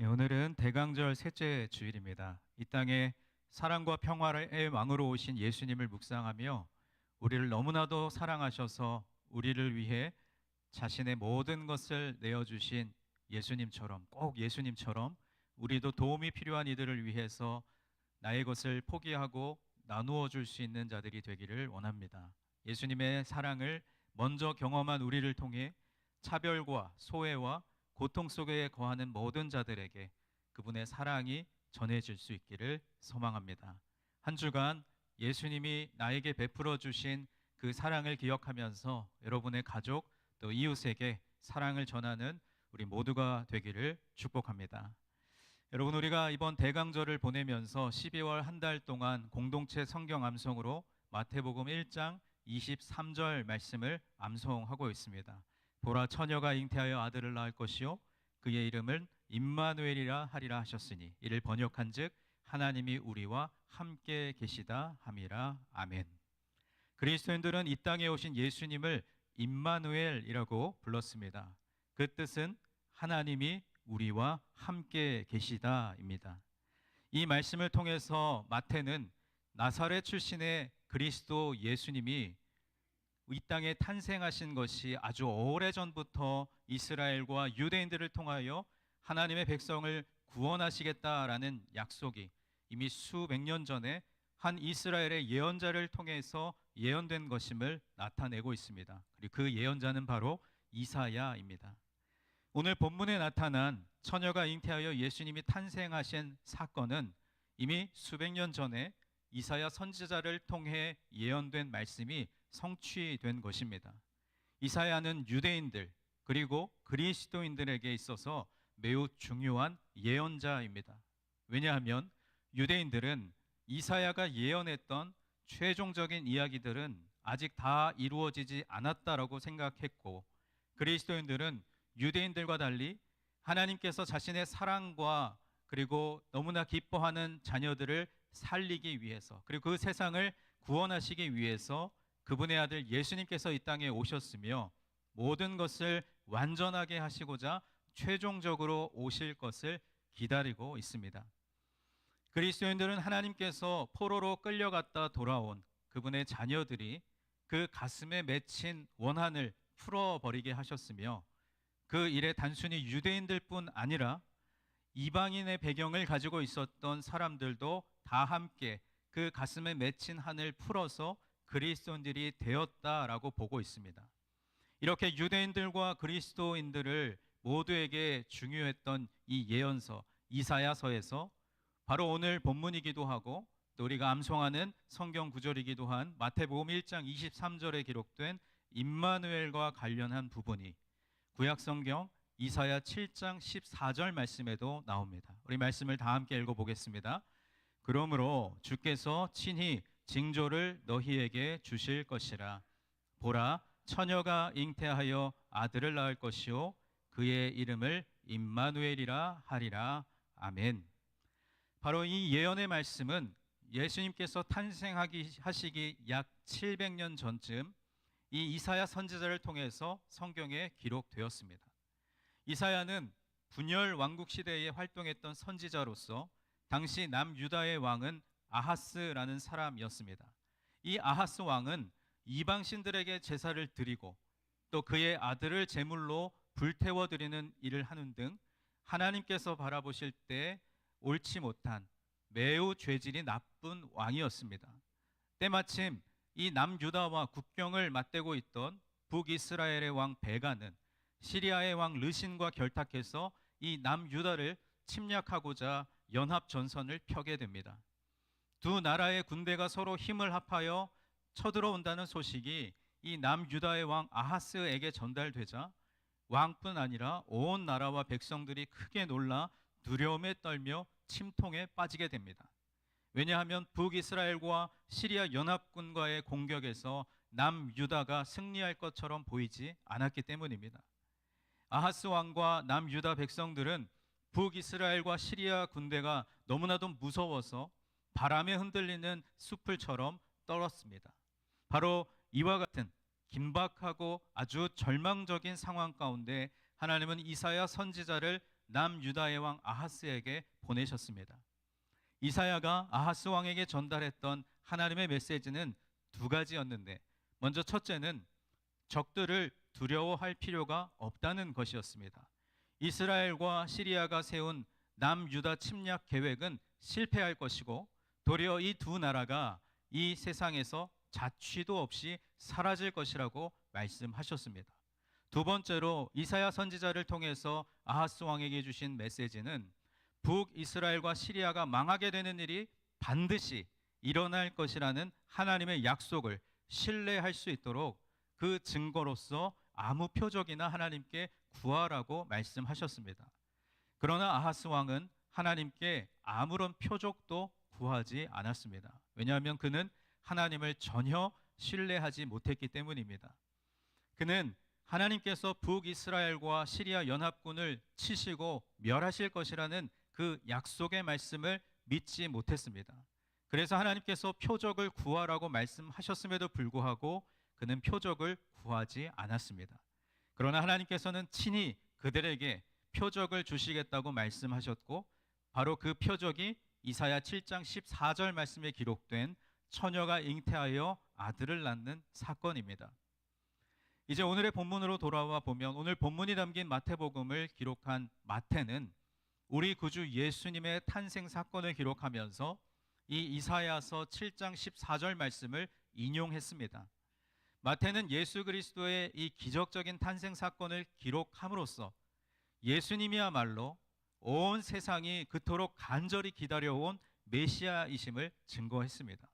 오늘은 대강절 셋째 주일입니다. 이 땅에 사랑과 평화의 왕으로 오신 예수님을 묵상하며 우리를 너무나도 사랑하셔서 우리를 위해 자신의 모든 것을 내어주신 예수님처럼, 꼭 예수님처럼 우리도 도움이 필요한 이들을 위해서 나의 것을 포기하고 나누어 줄 수 있는 자들이 되기를 원합니다. 예수님의 사랑을 먼저 경험한 우리를 통해 차별과 소외와 고통 속에 거하는 모든 자들에게 그분의 사랑이 전해질 수 있기를 소망합니다. 한 주간 예수님이 나에게 베풀어 주신 그 사랑을 기억하면서 여러분의 가족 또 이웃에게 사랑을 전하는 우리 모두가 되기를 축복합니다. 여러분, 우리가 이번 대강절을 보내면서 12월 한 달 동안 공동체 성경 암송으로 마태복음 1장 23절 말씀을 암송하고 있습니다. 보라, 처녀가 잉태하여 아들을 낳을 것이요 그의 이름은 임마누엘이라 하리라 하셨으니 이를 번역한즉 하나님이 우리와 함께 계시다 함이라. 아멘. 그리스도인들은 이 땅에 오신 예수님을 임마누엘이라고 불렀습니다. 그 뜻은 하나님이 우리와 함께 계시다입니다. 이 말씀을 통해서 마태는 나사렛 출신의 그리스도 예수님이 이 땅에 탄생하신 것이 아주 오래전부터 이스라엘과 유대인들을 통하여 하나님의 백성을 구원하시겠다라는 약속이 이미 수백 년 전에 한 이스라엘의 예언자를 통해서 예언된 것임을 나타내고 있습니다. 그리고 그 예언자는 바로 이사야입니다. 오늘 본문에 나타난 처녀가 잉태하여 예수님이 탄생하신 사건은 이미 수백 년 전에 이사야 선지자를 통해 예언된 말씀이 성취된 것입니다. 이사야는 유대인들 그리고 그리스도인들에게 있어서 매우 중요한 예언자입니다. 왜냐하면 유대인들은 이사야가 예언했던 최종적인 이야기들은 아직 다 이루어지지 않았다라고 생각했고, 그리스도인들은 유대인들과 달리 하나님께서 자신의 사랑과 그리고 너무나 기뻐하는 자녀들을 살리기 위해서, 그리고 그 세상을 구원하시기 위해서 그분의 아들 예수님께서 이 땅에 오셨으며 모든 것을 완전하게 하시고자 최종적으로 오실 것을 기다리고 있습니다. 그리스도인들은 하나님께서 포로로 끌려갔다 돌아온 그분의 자녀들이 그 가슴에 맺힌 원한을 풀어버리게 하셨으며, 그 일에 단순히 유대인들뿐 아니라 이방인의 배경을 가지고 있었던 사람들도 다 함께 그 가슴에 맺힌 한을 풀어서 그리스도인들이 되었다라고 보고 있습니다. 이렇게 유대인들과 그리스도인들을 모두에게 중요했던 이 예언서 이사야서에서 바로 오늘 본문이기도 하고 또 우리가 암송하는 성경 구절이기도 한 마태복음 1장 23절에 기록된 임마누엘과 관련한 부분이 구약 성경 이사야 7장 14절 말씀에도 나옵니다. 우리 말씀을 다 함께 읽어보겠습니다. 그러므로 주께서 친히 징조를 너희에게 주실 것이라. 보라, 처녀가 잉태하여 아들을 낳을 것이요 그의 이름을 임마누엘이라 하리라. 아멘. 바로 이 예언의 말씀은 예수님께서 하시기 약 700년 전쯤 이 이사야 선지자를 통해서 성경에 기록되었습니다. 이사야는 분열 왕국 시대에 활동했던 선지자로서 당시 남유다의 왕은 아하스라는 사람이었습니다. 이 아하스 왕은 이방신들에게 제사를 드리고 또 그의 아들을 제물로 불태워 드리는 일을 하는 등 하나님께서 바라보실 때 옳지 못한 매우 죄질이 나쁜 왕이었습니다. 때마침 이 남유다와 국경을 맞대고 있던 북이스라엘의 왕 베가는 시리아의 왕 르신과 결탁해서 이 남유다를 침략하고자 연합전선을 펴게 됩니다. 두 나라의 군대가 서로 힘을 합하여 쳐들어온다는 소식이 이 남유다의 왕 아하스에게 전달되자 왕뿐 아니라 온 나라와 백성들이 크게 놀라 두려움에 떨며 침통에 빠지게 됩니다. 왜냐하면 북이스라엘과 시리아 연합군과의 공격에서 남유다가 승리할 것처럼 보이지 않았기 때문입니다. 아하스 왕과 남유다 백성들은 북이스라엘과 시리아 군대가 너무나도 무서워서 바람에 흔들리는 숲을처럼 떨었습니다. 바로 이와 같은 긴박하고 아주 절망적인 상황 가운데 하나님은 이사야 선지자를 남유다의 왕 아하스에게 보내셨습니다. 이사야가 아하스 왕에게 전달했던 하나님의 메시지는 두 가지였는데, 먼저 첫째는 적들을 두려워할 필요가 없다는 것이었습니다. 이스라엘과 시리아가 세운 남유다 침략 계획은 실패할 것이고, 도리어 이 두 나라가 이 세상에서 자취도 없이 사라질 것이라고 말씀하셨습니다. 두 번째로 이사야 선지자를 통해서 아하스 왕에게 주신 메시지는 북이스라엘과 시리아가 망하게 되는 일이 반드시 일어날 것이라는 하나님의 약속을 신뢰할 수 있도록 그 증거로서 아무 표적이나 하나님께 구하라고 말씀하셨습니다. 그러나 아하스 왕은 하나님께 아무런 표적도 구하지 않았습니다. 왜냐하면 그는 하나님을 전혀 신뢰하지 못했기 때문입니다. 그는 하나님께서 북이스라엘과 시리아 연합군을 치시고 멸하실 것이라는 그 약속의 말씀을 믿지 못했습니다. 그래서 하나님께서 표적을 구하라고 말씀하셨음에도 불구하고 그는 표적을 구하지 않았습니다. 그러나 하나님께서는 친히 그들에게 표적을 주시겠다고 말씀하셨고, 바로 그 표적이 이사야 7장 14절 말씀에 기록된 처녀가 잉태하여 아들을 낳는 사건입니다. 이제 오늘의 본문으로 돌아와 보면, 오늘 본문이 담긴 마태복음을 기록한 마태는 우리 구주 예수님의 탄생 사건을 기록하면서 이 이사야서 7장 14절 말씀을 인용했습니다. 마태는 예수 그리스도의 이 기적적인 탄생 사건을 기록함으로써 예수님이야말로 온 세상이 그토록 간절히 기다려온 메시아이심을 증거했습니다.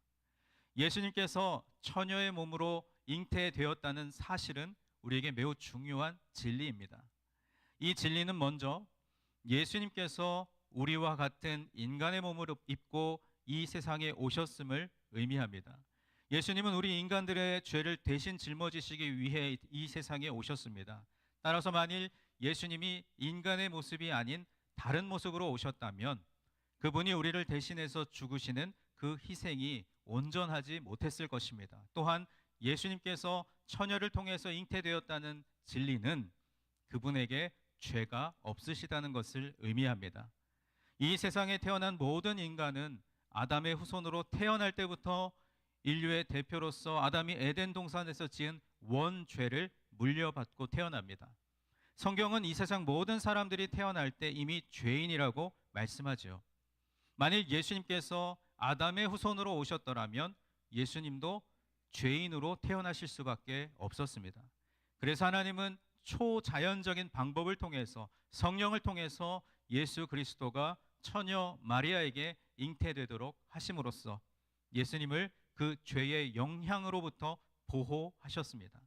예수님께서 처녀의 몸으로 잉태되었다는 사실은 우리에게 매우 중요한 진리입니다. 이 진리는 먼저 예수님께서 우리와 같은 인간의 몸을 입고 이 세상에 오셨음을 의미합니다. 예수님은 우리 인간들의 죄를 대신 짊어지시기 위해 이 세상에 오셨습니다. 따라서 만일 예수님이 인간의 모습이 아닌 다른 모습으로 오셨다면 그분이 우리를 대신해서 죽으시는 그 희생이 온전하지 못했을 것입니다. 또한 예수님께서 처녀를 통해서 잉태되었다는 진리는 그분에게 죄가 없으시다는 것을 의미합니다. 이 세상에 태어난 모든 인간은 아담의 후손으로 태어날 때부터 인류의 대표로서 아담이 에덴 동산에서 지은 원죄를 물려받고 태어납니다. 성경은 이 세상 모든 사람들이 태어날 때 이미 죄인이라고 말씀하죠. 만일 예수님께서 아담의 후손으로 오셨더라면 예수님도 죄인으로 태어나실 수밖에 없었습니다. 그래서 하나님은 초자연적인 방법을 통해서, 성령을 통해서 예수 그리스도가 처녀 마리아에게 잉태되도록 하심으로써 예수님을 그 죄의 영향으로부터 보호하셨습니다.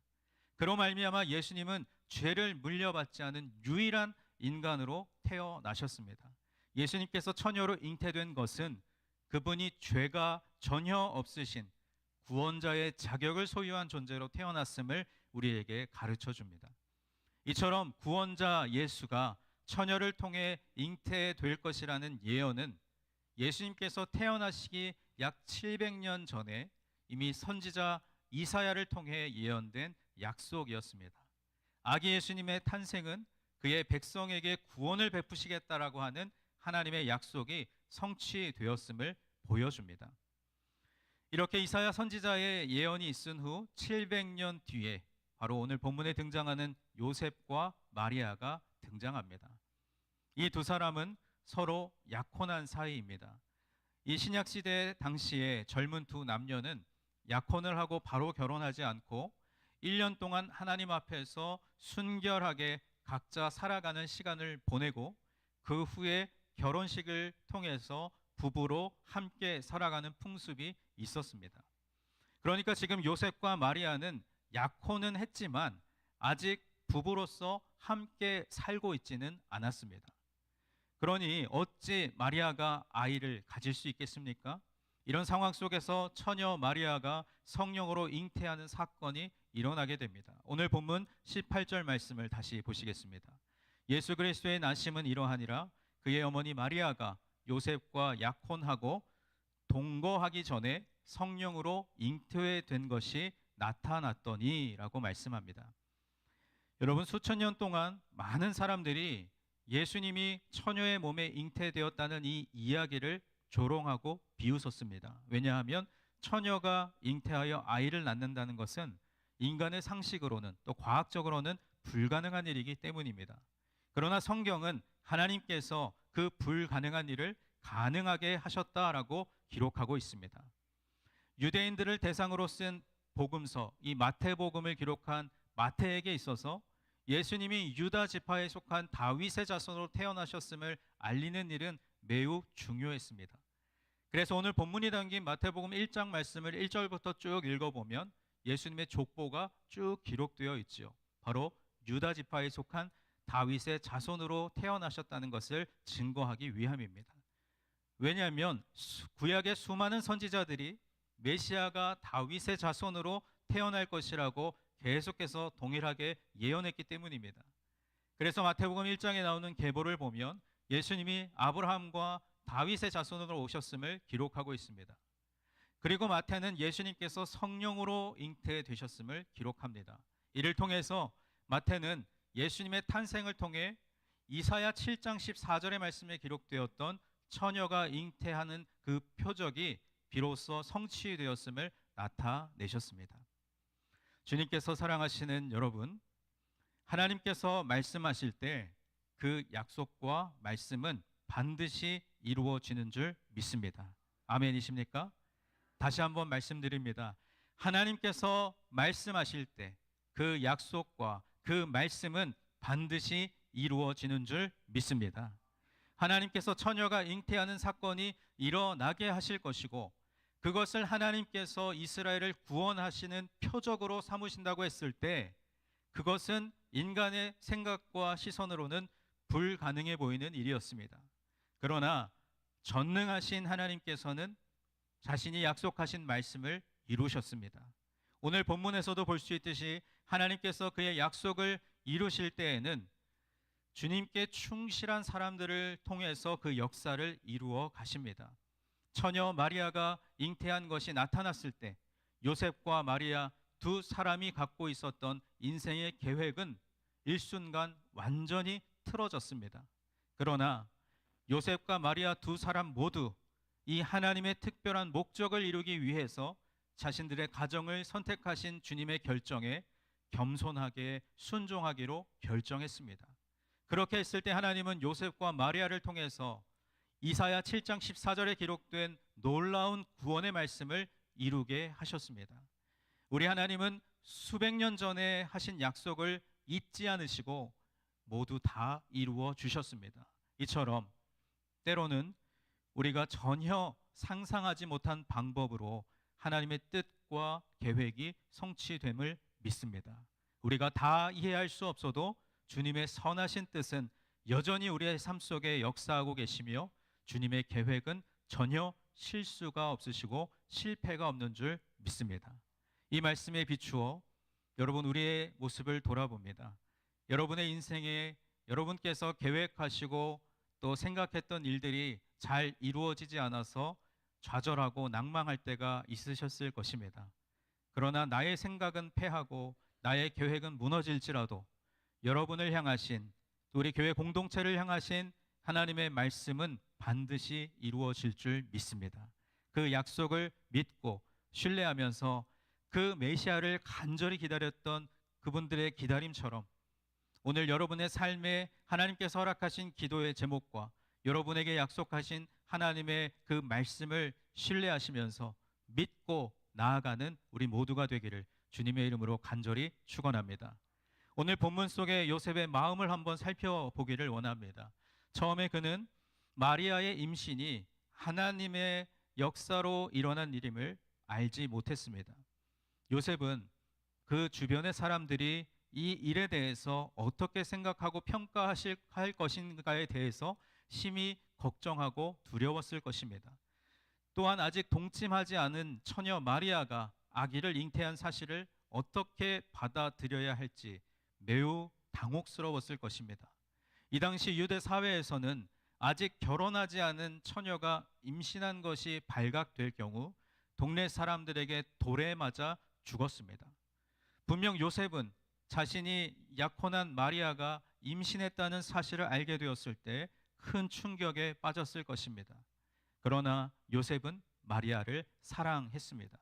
그로 말미암아 예수님은 죄를 물려받지 않은 유일한 인간으로 태어나셨습니다. 예수님께서 처녀로 잉태된 것은 그분이 죄가 전혀 없으신 구원자의 자격을 소유한 존재로 태어났음을 우리에게 가르쳐 줍니다. 이처럼 구원자 예수가 처녀를 통해 잉태될 것이라는 예언은 예수님께서 태어나시기 약 700년 전에 이미 선지자 이사야를 통해 예언된 약속이었습니다. 아기 예수님의 탄생은 그의 백성에게 구원을 베푸시겠다라고 하는 하나님의 약속이 성취되었음을 보여줍니다. 이렇게 이사야 선지자의 예언이 있은 후 700년 뒤에 바로 오늘 본문에 등장하는 요셉과 마리아가 등장합니다. 이 두 사람은 서로 약혼한 사이입니다. 이 신약시대 당시에 젊은 두 남녀는 약혼을 하고 바로 결혼하지 않고 1년 동안 하나님 앞에서 순결하게 각자 살아가는 시간을 보내고 그 후에 결혼식을 통해서 부부로 함께 살아가는 풍습이 있었습니다. 그러니까 지금 요셉과 마리아는 약혼은 했지만 아직 부부로서 함께 살고 있지는 않았습니다. 그러니 어찌 마리아가 아이를 가질 수 있겠습니까? 이런 상황 속에서 처녀 마리아가 성령으로 잉태하는 사건이 일어나게 됩니다. 오늘 본문 18절 말씀을 다시 보시겠습니다. 예수 그리스도의 나심은 이러하니라. 그의 어머니 마리아가 요셉과 약혼하고 동거하기 전에 성령으로 잉태된 것이 나타났더니 라고 말씀합니다. 여러분, 수천 년 동안 많은 사람들이 예수님이 처녀의 몸에 잉태되었다는 이 이야기를 조롱하고 비웃었습니다. 왜냐하면 처녀가 잉태하여 아이를 낳는다는 것은 인간의 상식으로는 또 과학적으로는 불가능한 일이기 때문입니다. 그러나 성경은 하나님께서 그 불가능한 일을 가능하게 하셨다라고 기록하고 있습니다. 유대인들을 대상으로 쓴 복음서, 이 마태복음을 기록한 마태에게 있어서 예수님이 유다 지파에 속한 다윗의 자손으로 태어나셨음을 알리는 일은 매우 중요했습니다. 그래서 오늘 본문이 담긴 마태복음 1장 말씀을 1절부터 쭉 읽어보면 예수님의 족보가 쭉 기록되어 있지요. 바로 유다 지파에 속한 다윗의 자손으로 태어나셨다는 것을 증거하기 위함입니다. 왜냐하면 구약의 수많은 선지자들이 메시아가 다윗의 자손으로 태어날 것이라고 계속해서 동일하게 예언했기 때문입니다. 그래서 마태복음 1장에 나오는 계보를 보면 예수님이 아브라함과 다윗의 자손으로 오셨음을 기록하고 있습니다. 그리고 마태는 예수님께서 성령으로 잉태되셨음을 기록합니다. 이를 통해서 마태는 예수님의 탄생을 통해 이사야 7장 14절의 말씀에 기록되었던 처녀가 잉태하는 그 표적이 비로소 성취되었음을 나타내셨습니다. 주님께서 사랑하시는 여러분, 하나님께서 말씀하실 때 그 약속과 말씀은 반드시 이루어지는 줄 믿습니다. 아멘이십니까? 다시 한번 말씀드립니다. 하나님께서 말씀하실 때 그 약속과 그 말씀은 반드시 이루어지는 줄 믿습니다. 하나님께서 처녀가 잉태하는 사건이 일어나게 하실 것이고 그것을 하나님께서 이스라엘을 구원하시는 표적으로 삼으신다고 했을 때 그것은 인간의 생각과 시선으로는 불가능해 보이는 일이었습니다. 그러나 전능하신 하나님께서는 자신이 약속하신 말씀을 이루셨습니다. 오늘 본문에서도 볼 수 있듯이 하나님께서 그의 약속을 이루실 때에는 주님께 충실한 사람들을 통해서 그 역사를 이루어 가십니다. 처녀 마리아가 잉태한 것이 나타났을 때 요셉과 마리아 두 사람이 갖고 있었던 인생의 계획은 일순간 완전히 틀어졌습니다. 그러나 요셉과 마리아 두 사람 모두 이 하나님의 특별한 목적을 이루기 위해서 자신들의 가정을 선택하신 주님의 결정에 겸손하게 순종하기로 결정했습니다. 그렇게 했을 때 하나님은 요셉과 마리아를 통해서 이사야 7장 14절에 기록된 놀라운 구원의 말씀을 이루게 하셨습니다. 우리 하나님은 수백 년 전에 하신 약속을 잊지 않으시고 모두 다 이루어 주셨습니다. 이처럼 때로는 우리가 전혀 상상하지 못한 방법으로 하나님의 뜻과 계획이 성취됨을 믿습니다. 우리가 다 이해할 수 없어도 주님의 선하신 뜻은 여전히 우리의 삶 속에 역사하고 계시며 주님의 계획은 전혀 실수가 없으시고 실패가 없는 줄 믿습니다. 이 말씀에 비추어 여러분 우리의 모습을 돌아봅니다. 여러분의 인생에 여러분께서 계획하시고 또 생각했던 일들이 잘 이루어지지 않아서 좌절하고 낭망할 때가 있으셨을 것입니다. 그러나 나의 생각은 패하고 나의 계획은 무너질지라도 여러분을 향하신 우리 교회 공동체를 향하신 하나님의 말씀은 반드시 이루어질 줄 믿습니다. 그 약속을 믿고 신뢰하면서 그 메시아를 간절히 기다렸던 그분들의 기다림처럼 오늘 여러분의 삶에 하나님께서 허락하신 기도의 제목과 여러분에게 약속하신 하나님의 그 말씀을 신뢰하시면서 믿고 나아가는 우리 모두가 되기를 주님의 이름으로 간절히 축원합니다. 오늘 본문 속에 요셉의 마음을 한번 살펴보기를 원합니다. 처음에 그는 마리아의 임신이 하나님의 역사로 일어난 일임을 알지 못했습니다. 요셉은 그 주변의 사람들이 이 일에 대해서 어떻게 생각하고 평가할 것인가에 대해서 심히 걱정하고 두려웠을 것입니다. 또한 아직 동침하지 않은 처녀 마리아가 아기를 잉태한 사실을 어떻게 받아들여야 할지 매우 당혹스러웠을 것입니다. 이 당시 유대 사회에서는 아직 결혼하지 않은 처녀가 임신한 것이 발각될 경우 동네 사람들에게 돌에 맞아 죽었습니다. 분명 요셉은 자신이 약혼한 마리아가 임신했다는 사실을 알게 되었을 때 큰 충격에 빠졌을 것입니다. 그러나 요셉은 마리아를 사랑했습니다.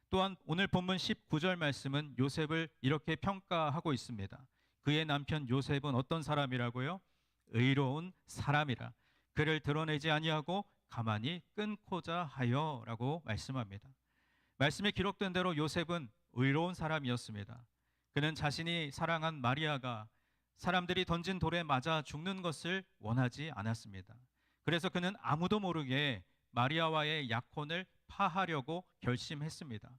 또한 오늘 본문 19절 말씀은 요셉을 이렇게 평가하고 있습니다. 그의 남편 요셉은 어떤 사람이라고요? 의로운 사람이라. 그를 드러내지 아니하고 가만히 끊고자 하여라고 말씀합니다. 말씀에 기록된 대로 요셉은 의로운 사람이었습니다. 그는 자신이 사랑한 마리아가 사람들이 던진 돌에 맞아 죽는 것을 원하지 않았습니다. 그래서 그는 아무도 모르게 마리아와의 약혼을 파하려고 결심했습니다.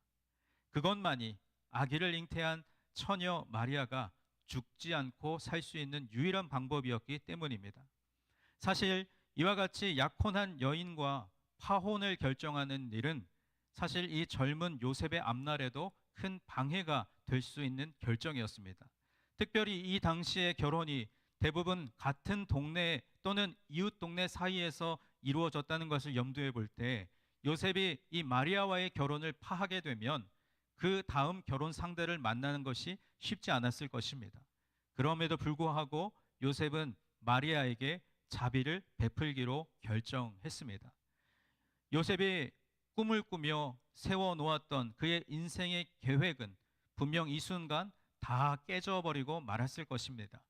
그것만이 아기를 잉태한 처녀 마리아가 죽지 않고 살 수 있는 유일한 방법이었기 때문입니다. 사실 이와 같이 약혼한 여인과 파혼을 결정하는 일은 사실 이 젊은 요셉의 앞날에도 큰 방해가 될 수 있는 결정이었습니다. 특별히 이 당시의 결혼이 대부분 같은 동네 또는 이웃 동네 사이에서 이루어졌다는 것을 염두에 볼 때 요셉이 이 마리아와의 결혼을 파하게 되면 그 다음 결혼 상대를 만나는 것이 쉽지 않았을 것입니다. 그럼에도 불구하고 요셉은 마리아에게 자비를 베풀기로 결정했습니다. 요셉이 꿈을 꾸며 세워놓았던 그의 인생의 계획은 분명 이 순간 다 깨져버리고 말았을 것입니다.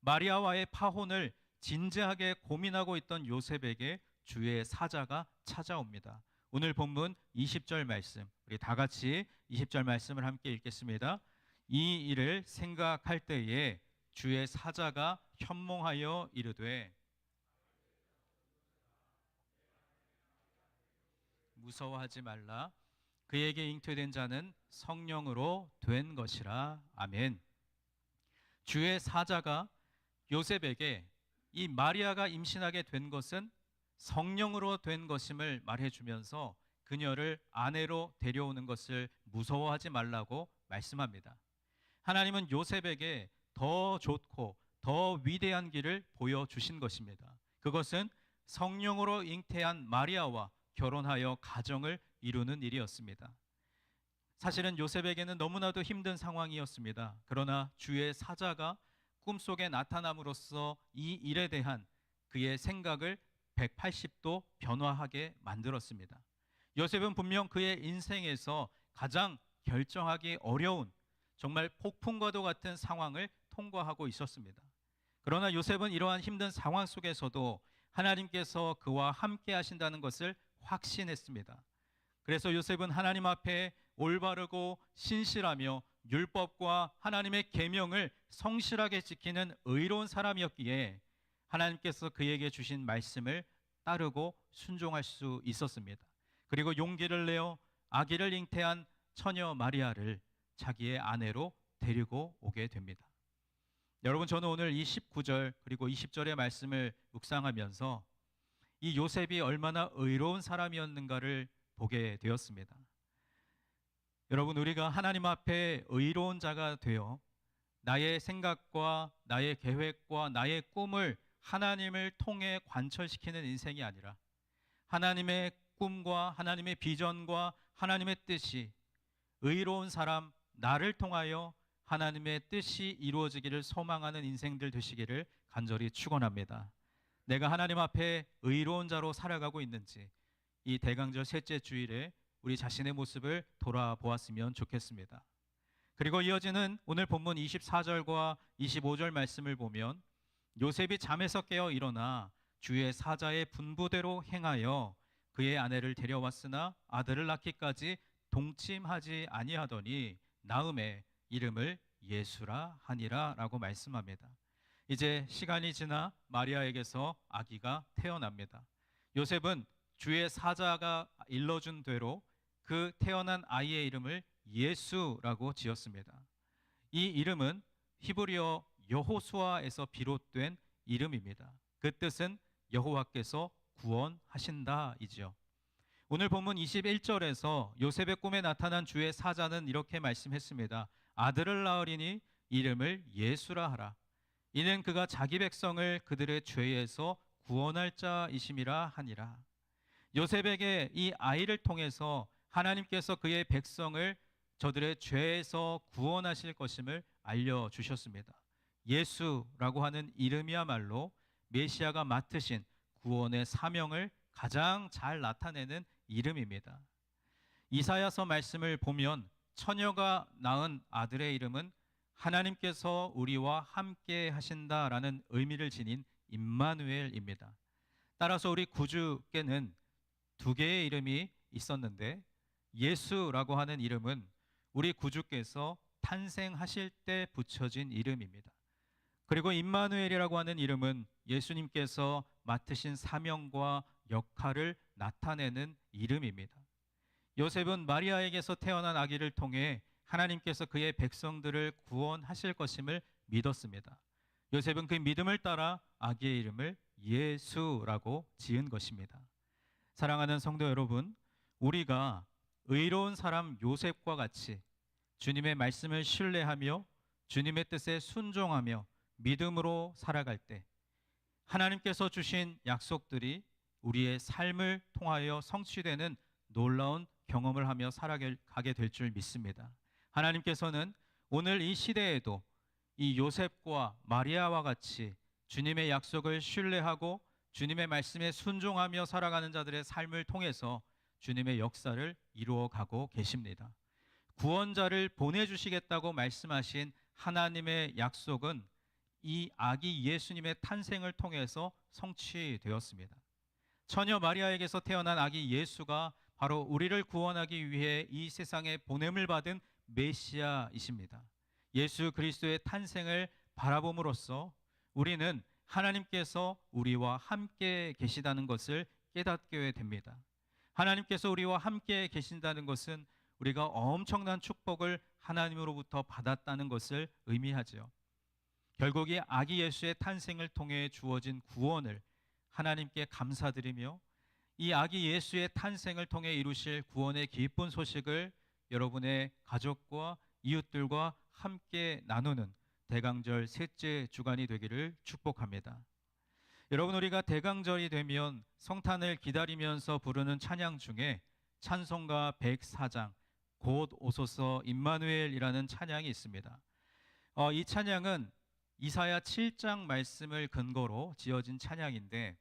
마리아와의 파혼을 진지하게 고민하고 있던 요셉에게 주의 사자가 찾아옵니다. 오늘 본문 20절 말씀, 우리 다 같이 20절 말씀을 함께 읽겠습니다. 이 일을 생각할 때에 주의 사자가 현몽하여 이르되 무서워하지 말라. 그에게 잉태된 자는 성령으로 된 것이라. 아멘. 주의 사자가 요셉에게 이 마리아가 임신하게 된 것은 성령으로 된 것임을 말해주면서 그녀를 아내로 데려오는 것을 무서워하지 말라고 말씀합니다. 하나님은 요셉에게 더 좋고 더 위대한 길을 보여주신 것입니다. 그것은 성령으로 잉태한 마리아와 결혼하여 가정을 이루는 일이었습니다. 사실은 요셉에게는 너무나도 힘든 상황이었습니다. 그러나 주의 사자가 꿈속에 나타남으로써 이 일에 대한 그의 생각을 180도 변화하게 만들었습니다. 요셉은 분명 그의 인생에서 가장 결정하기 어려운 정말 폭풍과도 같은 상황을 통과하고 있었습니다. 그러나 요셉은 이러한 힘든 상황 속에서도 하나님께서 그와 함께 하신다는 것을 확신했습니다. 그래서 요셉은 하나님 앞에 올바르고 신실하며 율법과 하나님의 계명을 성실하게 지키는 의로운 사람이었기에 하나님께서 그에게 주신 말씀을 따르고 순종할 수 있었습니다. 그리고 용기를 내어 아기를 잉태한 처녀 마리아를 자기의 아내로 데리고 오게 됩니다. 여러분, 저는 오늘 이 19절 그리고 20절의 말씀을 묵상하면서 이 요셉이 얼마나 의로운 사람이었는가를 보게 되었습니다. 여러분, 우리가 하나님 앞에 의로운 자가 되어 나의 생각과 나의 계획과 나의 꿈을 하나님을 통해 관철시키는 인생이 아니라 하나님의 꿈과 하나님의 비전과 하나님의 뜻이 의로운 사람 나를 통하여 하나님의 뜻이 이루어지기를 소망하는 인생들 되시기를 간절히 축원합니다. 내가 하나님 앞에 의로운 자로 살아가고 있는지 이 대강절 셋째 주일에 우리 자신의 모습을 돌아보았으면 좋겠습니다. 그리고 이어지는 오늘 본문 24절과 25절 말씀을 보면 요셉이 잠에서 깨어 일어나 주의 사자의 분부대로 행하여 그의 아내를 데려왔으나 아들을 낳기까지 동침하지 아니하더니 나음에 이름을 예수라 하니라 라고 말씀합니다. 이제 시간이 지나 마리아에게서 아기가 태어납니다. 요셉은 주의 사자가 일러준 대로 그 태어난 아이의 이름을 예수라고 지었습니다. 이 이름은 히브리어 여호수아에서 비롯된 이름입니다. 그 뜻은 여호와께서 구원하신다이지요. 오늘 본문 21절에서 요셉의 꿈에 나타난 주의 사자는 이렇게 말씀했습니다. 아들을 낳으리니 이름을 예수라 하라. 이는 그가 자기 백성을 그들의 죄에서 구원할 자이심이라 하니라. 요셉에게 이 아이를 통해서 하나님께서 그의 백성을 저들의 죄에서 구원하실 것임을 알려주셨습니다. 예수라고 하는 이름이야말로 메시아가 맡으신 구원의 사명을 가장 잘 나타내는 이름입니다. 이사야서 말씀을 보면 처녀가 낳은 아들의 이름은 하나님께서 우리와 함께 하신다라는 의미를 지닌 임마누엘입니다. 따라서 우리 구주께는 두 개의 이름이 있었는데 예수라고 하는 이름은 우리 구주께서 탄생하실 때 붙여진 이름입니다. 그리고 임마누엘이라고 하는 이름은 예수님께서 맡으신 사명과 역할을 나타내는 이름입니다. 요셉은 마리아에게서 태어난 아기를 통해 하나님께서 그의 백성들을 구원하실 것임을 믿었습니다. 요셉은 그 믿음을 따라 아기의 이름을 예수라고 지은 것입니다. 사랑하는 성도 여러분, 우리가 의로운 사람 요셉과 같이 주님의 말씀을 신뢰하며 주님의 뜻에 순종하며 믿음으로 살아갈 때 하나님께서 주신 약속들이 우리의 삶을 통하여 성취되는 놀라운 경험을 하며 살아가게 될 줄 믿습니다. 하나님께서는 오늘 이 시대에도 이 요셉과 마리아와 같이 주님의 약속을 신뢰하고 주님의 말씀에 순종하며 살아가는 자들의 삶을 통해서 주님의 역사를 이루어가고 계십니다. 구원자를 보내주시겠다고 말씀하신 하나님의 약속은 이 아기 예수님의 탄생을 통해서 성취되었습니다. 처녀 마리아에게서 태어난 아기 예수가 바로 우리를 구원하기 위해 이 세상에 보냄을 받은 메시아이십니다. 예수 그리스도의 탄생을 바라봄으로써 우리는 하나님께서 우리와 함께 계시다는 것을 깨닫게 됩니다. 하나님께서 우리와 함께 계신다는 것은 우리가 엄청난 축복을 하나님으로부터 받았다는 것을 의미하죠. 결국 이 아기 예수의 탄생을 통해 주어진 구원을 하나님께 감사드리며 이 아기 예수의 탄생을 통해 이루실 구원의 기쁜 소식을 여러분의 가족과 이웃들과 함께 나누는 대강절 셋째 주간이 되기를 축복합니다. 여러분, 우리가 대강절이 되면 성탄을 기다리면서 부르는 찬양 중에 찬송가 104장 곧 오소서 임마누엘이라는 찬양이 있습니다. 이 찬양은 이사야 7장 말씀을 근거로 지어진 찬양인데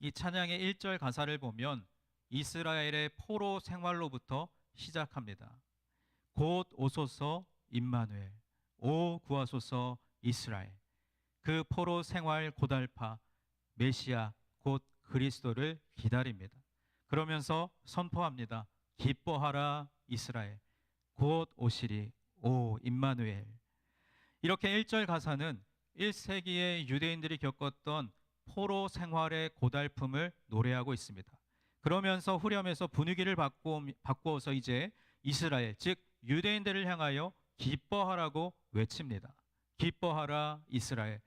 이 찬양의 1절 가사를 보면 이스라엘의 포로 생활로부터 시작합니다. 곧 오소서 임마누엘, 오 구하소서 이스라엘. 그 포로 생활 고달파 메시아 곧 그리스도를 기다립니다. 그러면서 선포합니다. 기뻐하라 이스라엘, 곧 오시리 오 임마누엘. 이렇게 1절 가사는 1세기의 유대인들이 겪었던 포로 생활의 고달픔을 노래하고 있습니다. 그러면서 후렴에서 분위기를 바꾸어서 이제 이스라엘, 즉 유대인들을 향하여 기뻐하라고 외칩니다. 기뻐하라 이스라엘,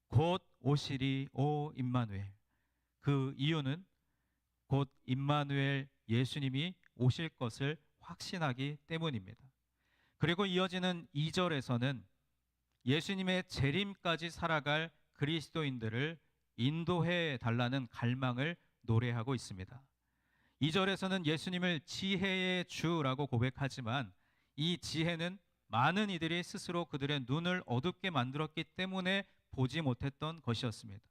곧 오시리 오 임마누엘. 그 이유는 곧 임마누엘 예수님이 오실 것을 확신하기 때문입니다. 그리고 이어지는 2절에서는 예수님의 재림까지 살아갈 그리스도인들을 인도해 달라는 갈망을 노래하고 있습니다. 2절에서는 예수님을 지혜의 주라고 고백하지만 이 지혜는 많은 이들이 스스로 그들의 눈을 어둡게 만들었기 때문에 보지 못했던 것이었습니다.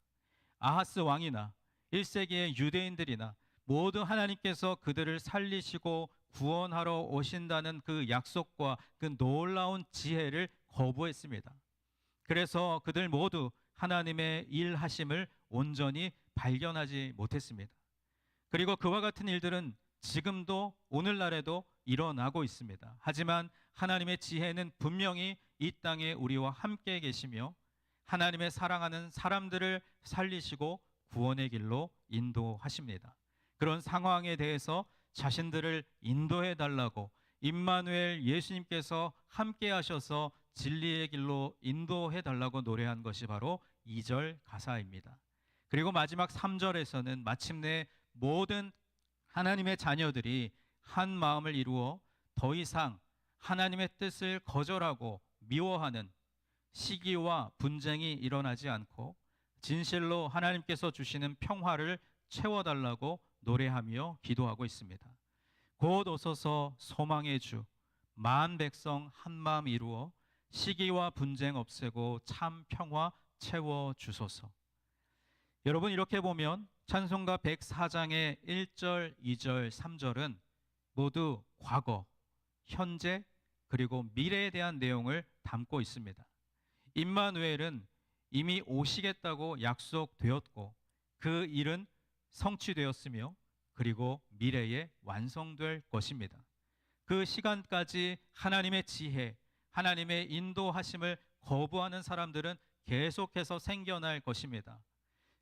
아하스 왕이나 1세기의 유대인들이나 모두 하나님께서 그들을 살리시고 구원하러 오신다는 그 약속과 그 놀라운 지혜를 거부했습니다. 그래서 그들 모두 하나님의 일하심을 온전히 발견하지 못했습니다. 그리고 그와 같은 일들은 지금도 오늘날에도 일어나고 있습니다. 하지만 하나님의 지혜는 분명히 이 땅에 우리와 함께 계시며 하나님의 사랑하는 사람들을 살리시고 구원의 길로 인도하십니다. 그런 상황에 대해서 자신들을 인도해 달라고 임마누엘 예수님께서 함께 하셔서 진리의 길로 인도해 달라고 노래한 것이 바로 2절 가사입니다. 그리고 마지막 3절에서는 마침내 모든 하나님의 자녀들이 한 마음을 이루어 더 이상 하나님의 뜻을 거절하고 미워하는 시기와 분쟁이 일어나지 않고 진실로 하나님께서 주시는 평화를 채워달라고 노래하며 기도하고 있습니다. 곧 오소서 소망의 주, 만 백성 한 마음 이루어 시기와 분쟁 없애고 참 평화 채워 주소서. 여러분, 이렇게 보면 찬송가 104장의 1절, 2절, 3절은 모두 과거, 현재, 그리고 미래에 대한 내용을 담고 있습니다. 임마누엘은 이미 오시겠다고 약속되었고 그 일은 성취되었으며 그리고 미래에 완성될 것입니다. 그 시간까지 하나님의 지혜, 하나님의 인도하심을 거부하는 사람들은 계속해서 생겨날 것입니다.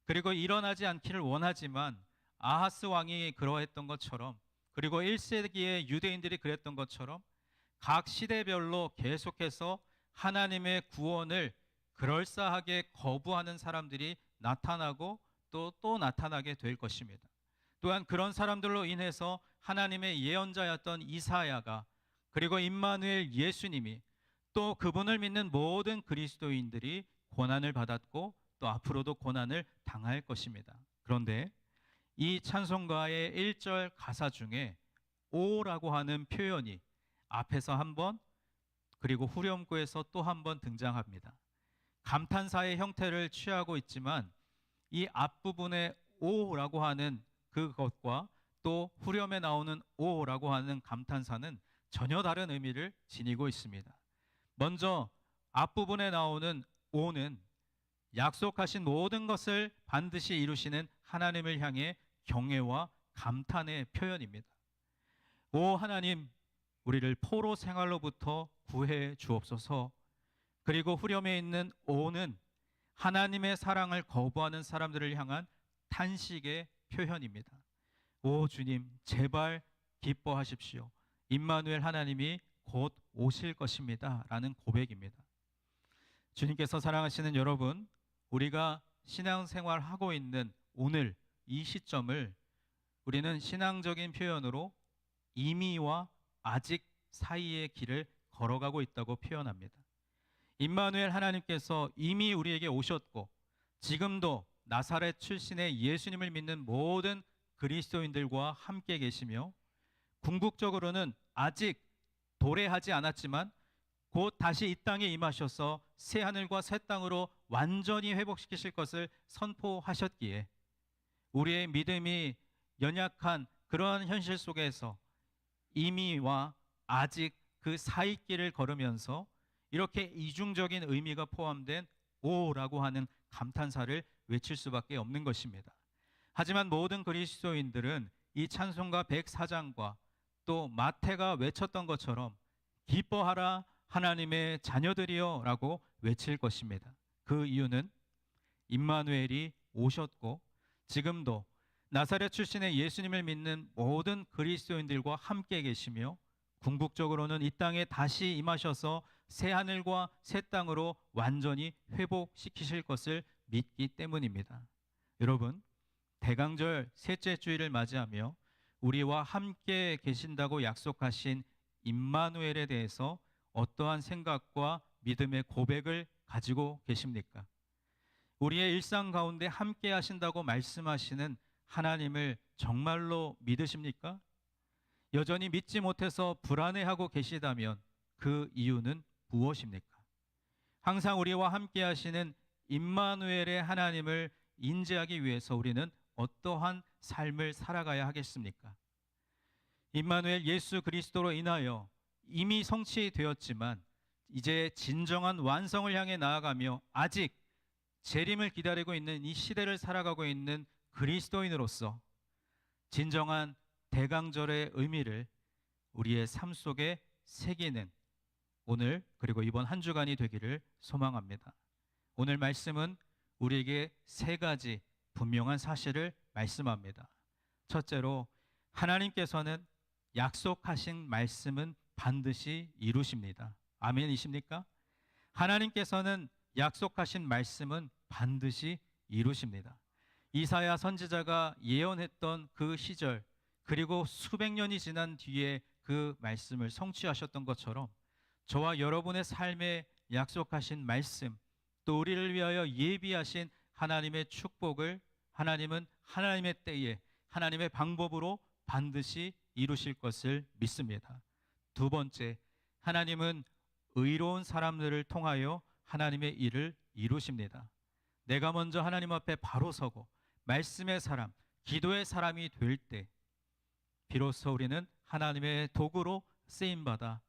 그리고 일어나지 않기를 원하지만 아하스 왕이 그러했던 것처럼, 그리고 1세기의 유대인들이 그랬던 것처럼 각 시대별로 계속해서 하나님의 구원을 그럴싸하게 거부하는 사람들이 나타나고 또 나타나게 될 것입니다. 또한 그런 사람들로 인해서 하나님의 예언자였던 이사야가, 그리고 임마누엘 예수님이, 또 그분을 믿는 모든 그리스도인들이 고난을 받았고 또 앞으로도 고난을 당할 것입니다. 그런데 이 찬송가의 1절 가사 중에 오라고 하는 표현이 앞에서 한 번, 그리고 후렴구에서 또 한 번 등장합니다. 감탄사의 형태를 취하고 있지만 이 앞부분에 오라고 하는 그것과 또 후렴에 나오는 오라고 하는 감탄사는 전혀 다른 의미를 지니고 있습니다. 먼저 앞부분에 나오는 오는 약속하신 모든 것을 반드시 이루시는 하나님을 향해 경외와 감탄의 표현입니다. 오 하나님, 우리를 포로 생활로부터 구해 주옵소서. 그리고 후렴에 있는 오는 하나님의 사랑을 거부하는 사람들을 향한 탄식의 표현입니다. 오 주님, 제발 기뻐하십시오. 임마누엘 하나님이 곧 오실 것입니다 라는 고백입니다. 주님께서 사랑하시는 여러분, 우리가 신앙생활 하고 있는 오늘 이 시점을 우리는 신앙적인 표현으로 이미와 아직 사이의 길을 걸어가고 있다고 표현합니다. 임마누엘 하나님께서 이미 우리에게 오셨고 지금도 나사렛 출신의 예수님을 믿는 모든 그리스도인들과 함께 계시며, 궁극적으로는 아직 도래하지 않았지만 곧 다시 이 땅에 임하셔서 새 하늘과 새 땅으로 완전히 회복시키실 것을 선포하셨기에 우리의 믿음이 연약한 그러한 현실 속에서 이미와 아직 그 사이길을 걸으면서 이렇게 이중적인 의미가 포함된 오라고 하는 감탄사를 외칠 수밖에 없는 것입니다. 하지만 모든 그리스도인들은 이 찬송가 104장과 또 마태가 외쳤던 것처럼 기뻐하라 하나님의 자녀들이여 라고 외칠 것입니다. 그 이유는 임마누엘이 오셨고 지금도 나사렛 출신의 예수님을 믿는 모든 그리스도인들과 함께 계시며 궁극적으로는 이 땅에 다시 임하셔서 새 하늘과 새 땅으로 완전히 회복시키실 것을 믿기 때문입니다. 여러분, 대강절 셋째 주일을 맞이하며 우리와 함께 계신다고 약속하신 임마누엘에 대해서 어떠한 생각과 믿음의 고백을 가지고 계십니까? 우리의 일상 가운데 함께 하신다고 말씀하시는 하나님을 정말로 믿으십니까? 여전히 믿지 못해서 불안해하고 계시다면 그 이유는 무엇입니까? 항상 우리와 함께 하시는 임마누엘의 하나님을 인지하기 위해서 우리는 어떠한 삶을 살아가야 하겠습니까? 임마누엘 예수 그리스도로 인하여 이미 성취되었지만 이제 진정한 완성을 향해 나아가며 아직 재림을 기다리고 있는 이 시대를 살아가고 있는 그리스도인으로서 진정한 대강절의 의미를 우리의 삶 속에 새기는 오늘 그리고 이번 한 주간이 되기를 소망합니다. 오늘 말씀은 우리에게 세 가지 분명한 사실을 말씀합니다. 첫째로, 하나님께서는 약속하신 말씀은 반드시 이루십니다. 아멘이십니까? 하나님께서는 약속하신 말씀은 반드시 이루십니다. 이사야 선지자가 예언했던 그 시절, 그리고 수백 년이 지난 뒤에 그 말씀을 성취하셨던 것처럼 저와 여러분의 삶에 약속하신 말씀, 또 우리를 위하여 예비하신 하나님의 축복을 하나님은 하나님의 때에 하나님의 방법으로 반드시 이루실 것을 믿습니다. 두 번째, 하나님은 의로운 사람들을 통하여 하나님의 일을 이루십니다. 내가 먼저 하나님 앞에 바로 서고 말씀의 사람, 기도의 사람이 될 때 비로소 우리는 하나님의 도구로 쓰임받아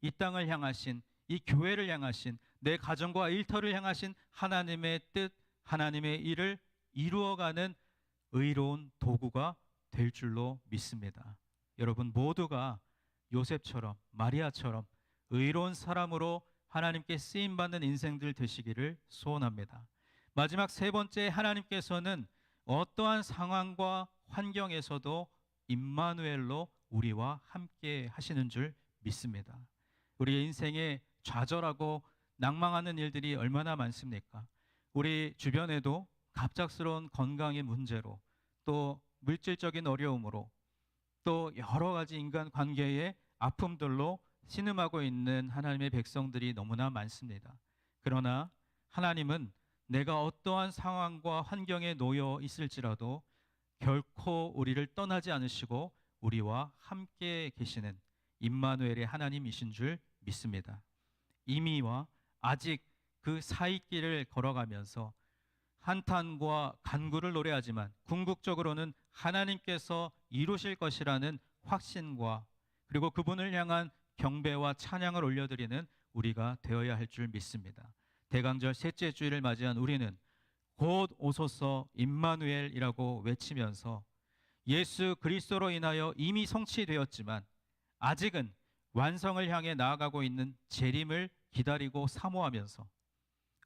이 땅을 향하신, 이 교회를 향하신, 내 가정과 일터를 향하신 하나님의 뜻, 하나님의 일을 이루어가는 의로운 도구가 될 줄로 믿습니다. 여러분 모두가 요셉처럼, 마리아처럼 의로운 사람으로 하나님께 쓰임받는 인생들 되시기를 소원합니다. 마지막 세 번째, 하나님께서는 어떠한 상황과 환경에서도 임마누엘로 우리와 함께 하시는 줄 믿습니다. 우리의 인생에 좌절하고 낭망하는 일들이 얼마나 많습니까? 우리 주변에도 갑작스러운 건강의 문제로, 또 물질적인 어려움으로, 또 여러 가지 인간 관계의 아픔들로 신음하고 있는 하나님의 백성들이 너무나 많습니다. 그러나 하나님은 내가 어떠한 상황과 환경에 놓여 있을지라도 결코 우리를 떠나지 않으시고 우리와 함께 계시는 임마누엘의 하나님이신 줄 믿습니다. 이미와 아직 그 사이길을 걸어가면서 한탄과 간구를 노래하지만 궁극적으로는 하나님께서 이루실 것이라는 확신과 그리고 그분을 향한 경배와 찬양을 올려드리는 우리가 되어야 할 줄 믿습니다. 대강절 셋째 주일을 맞이한 우리는 곧 오소서 임마누엘이라고 외치면서 예수 그리스도로 인하여 이미 성취되었지만 아직은 완성을 향해 나아가고 있는 재림을 기다리고 사모하면서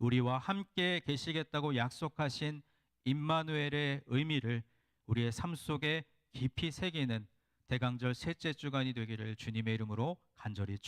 우리와 함께 계시겠다고 약속하신 임마누엘의 의미를 우리의 삶 속에 깊이 새기는 대강절 셋째 주간이 되기를 주님의 이름으로 간절히 축원합니다.